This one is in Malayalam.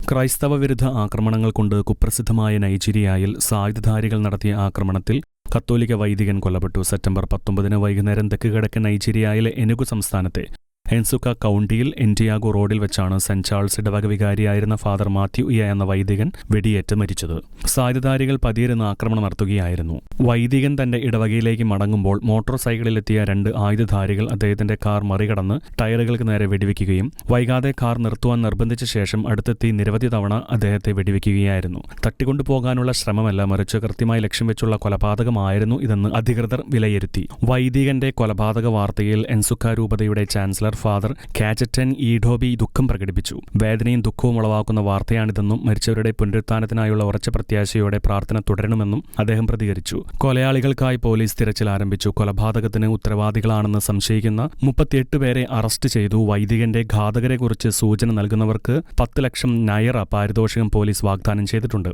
ക്രൈസ്തവ വിരുദ്ധ ആക്രമണങ്ങൾ കൊണ്ട് കുപ്രസിദ്ധമായ നൈജീരിയയിൽ സായുധധാരികൾ നടത്തിയ ആക്രമണത്തിൽ കത്തോലിക്ക വൈദികൻ കൊല്ലപ്പെട്ടു. സെപ്റ്റംബർ 19 വൈകുന്നേരം തെക്കുകിഴക്കൻ നൈജീരിയയിലെ എനുഗു സംസ്ഥാനത്തെ എൻസുക്ക കൗണ്ടിയിൽ എൻറ്റിയാഗോ റോഡിൽ വെച്ചാണ് സെന്റ് ചാൾസ് ഇടവക വികാരിയായിരുന്ന ഫാദർ മാത്യു ഇയ എന്ന വൈദികൻ വെടിയേറ്റ് മരിച്ചത്. സായുധധാരികൾ പതിയിരുന്ന് ആക്രമണം നടത്തുകയായിരുന്നു. വൈദികൻ തന്റെ ഇടവകയിലേക്ക് മടങ്ങുമ്പോൾ മോട്ടോർ സൈക്കിളിലെത്തിയ 2 ആയുധധാരികൾ അദ്ദേഹത്തിന്റെ കാർ മറികടന്ന് ടയറുകൾക്ക് നേരെ വെടിവെക്കുകയും വൈകാതെ കാർ നിർത്തുവാൻ നിർബന്ധിച്ച ശേഷം അടുത്തെത്തി നിരവധി തവണ അദ്ദേഹത്തെ വെടിവെക്കുകയായിരുന്നു. തട്ടിക്കൊണ്ടുപോകാനുള്ള ശ്രമമല്ല, മറിച്ച് കൃത്യമായി ലക്ഷ്യം വെച്ചുള്ള കൊലപാതകമായിരുന്നു ഇതെന്ന് അധികൃതർ വിലയിരുത്തി. വൈദികന്റെ കൊലപാതക വാർത്തയിൽ എൻസുക്ക രൂപതയുടെ ചാൻസലർ ഫാദർ കാജറ്റൻ ഈഡോബി ദുഃഖം പ്രകടിപ്പിച്ചു. വേദനയും ദുഃഖവും ഉളവാക്കുന്ന വാർത്തയാണിതെന്നും മരിച്ചവരുടെ പുനരുത്ഥാനത്തിനായുള്ള ഉറച്ച പ്രത്യാശയോടെ പ്രാർത്ഥന തുടരണമെന്നും അദ്ദേഹം പ്രതികരിച്ചു. കൊലയാളികൾക്കായി പോലീസ് തിരച്ചിൽ ആരംഭിച്ചു. കൊലപാതകത്തിന് ഉത്തരവാദികളാണെന്ന് സംശയിക്കുന്ന 38 പേരെ അറസ്റ്റ് ചെയ്തു. വൈദികന്റെ ഘാതകരെക്കുറിച്ച് സൂചന നൽകുന്നവർക്ക് 10 ലക്ഷം നയറ പാരിതോഷികം പോലീസ് വാഗ്ദാനം ചെയ്തിട്ടുണ്ട്.